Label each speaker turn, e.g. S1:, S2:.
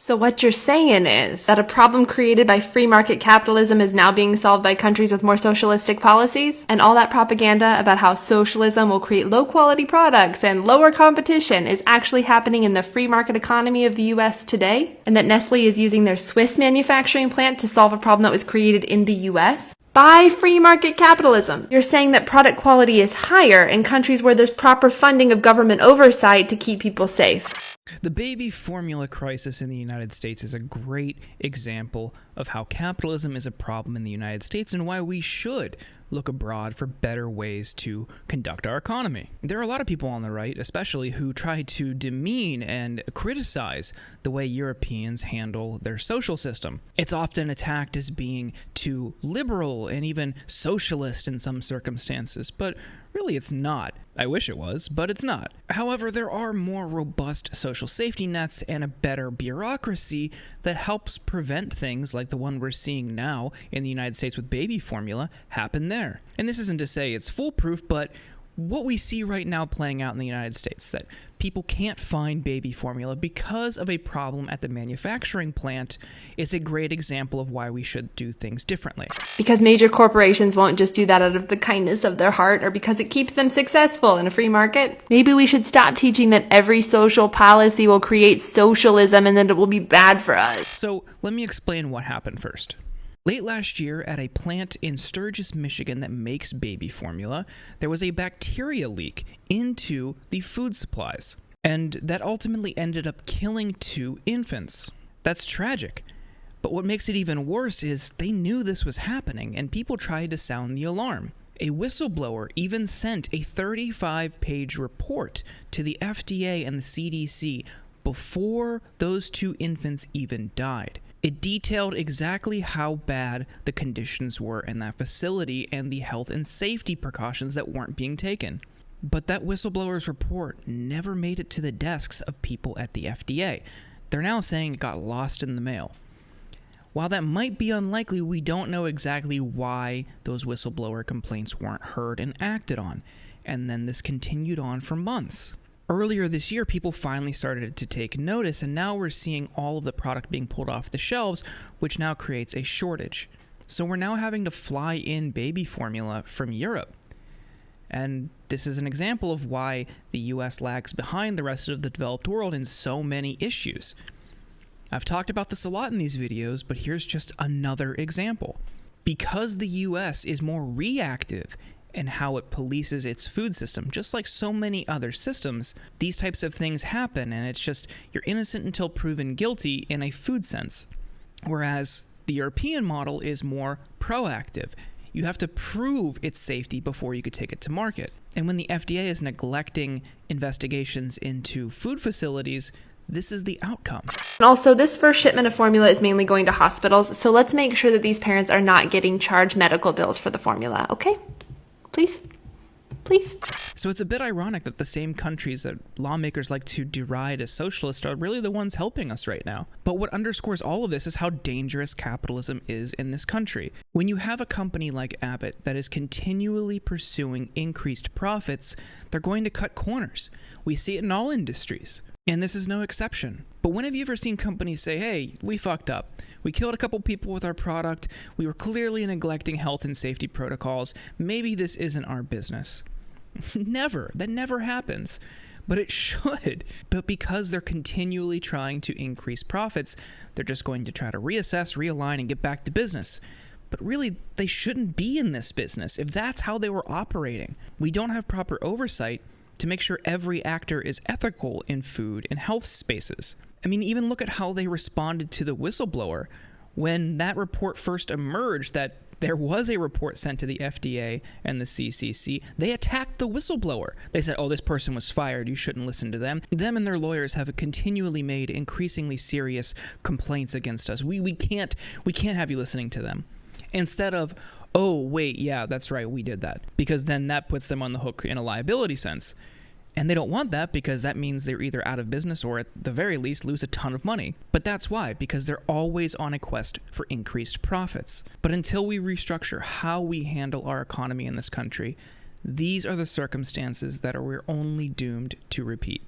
S1: So what you're saying is that a problem created by free market capitalism is now being solved by countries with more socialistic policies? And all that propaganda about how socialism will create low quality products and lower competition is actually happening in the free market economy of the US today? And that Nestle is using their Swiss manufacturing plant to solve a problem that was created in the US? By free market capitalism. You're saying that product quality is higher in countries where there's proper funding of government oversight to keep people safe.
S2: The baby formula crisis in the United States is a great example of how capitalism is a problem in the United States and why we should look abroad for better ways to conduct our economy. There are a lot of people on the right, especially, who try to demean and criticize the way Europeans handle their social system. It's often attacked as being too liberal and even socialist in some circumstances, but really it's not. I wish it was, but it's not. However, there are more robust social safety nets and a better bureaucracy that helps prevent things like the one we're seeing now in the United States with baby formula happen there. And this isn't to say it's foolproof, but what we see right now playing out in the United States, that people can't find baby formula because of a problem at the manufacturing plant, is a great example of why we should do things differently.
S1: Because major corporations won't just do that out of the kindness of their heart or because it keeps them successful in a free market. Maybe we should stop teaching that every social policy will create socialism and that it will be bad for us.
S2: So let me explain what happened first. Late last year, at a plant in Sturgis, Michigan that makes baby formula, there was a bacteria leak into the food supplies, and that ultimately ended up killing 2 infants. That's tragic. But what makes it even worse is they knew this was happening, and people tried to sound the alarm. A whistleblower even sent a 35-page report to the FDA and the CDC before those 2 infants even died. It detailed exactly how bad the conditions were in that facility and the health and safety precautions that weren't being taken. But that whistleblower's report never made it to the desks of people at the FDA. They're now saying it got lost in the mail. While that might be unlikely, we don't know exactly why those whistleblower complaints weren't heard and acted on. And then this continued on for months. Earlier this year, people finally started to take notice, and now we're seeing all of the product being pulled off the shelves, which now creates a shortage. So we're now having to fly in baby formula from Europe. And this is an example of why the US lags behind the rest of the developed world in so many issues. I've talked about this a lot in these videos, but here's just another example. Because the US is more reactive and how it polices its food system, just like so many other systems, these types of things happen, and it's just you're innocent until proven guilty in a food sense. Whereas the European model is more proactive. You have to prove its safety before you could take it to market. And when the FDA is neglecting investigations into food facilities, this is the outcome.
S1: And also, this first shipment of formula is mainly going to hospitals, so let's make sure that these parents are not getting charged medical bills for the formula, okay? Please? Please?
S2: So it's a bit ironic that the same countries that lawmakers like to deride as socialist are really the ones helping us right now. But what underscores all of this is how dangerous capitalism is in this country. When you have a company like Abbott that is continually pursuing increased profits, they're going to cut corners. We see it in all industries, and this is no exception. But when have you ever seen companies say, hey, we fucked up. We killed a couple people with our product. We were clearly neglecting health and safety protocols. Maybe this isn't our business. Never. That never happens. But it should. But because they're continually trying to increase profits, they're just going to try to reassess, realign, and get back to business. But really, they shouldn't be in this business if that's how they were operating. We don't have proper oversight to make sure every actor is ethical in food and health spaces. I mean, even look at how they responded to the whistleblower. When that report first emerged that there was a report sent to the FDA and the CCC, they attacked the whistleblower. They said, oh, this person was fired, you shouldn't listen to them. Them and their lawyers have continually made increasingly serious complaints against us. We can't have you listening to them. Instead of, oh, wait, yeah, that's right, we did that. Because then that puts them on the hook in a liability sense. And they don't want that because that means they're either out of business or at the very least lose a ton of money. But that's why, because they're always on a quest for increased profits. But until we restructure how we handle our economy in this country, these are the circumstances that we're only doomed to repeat.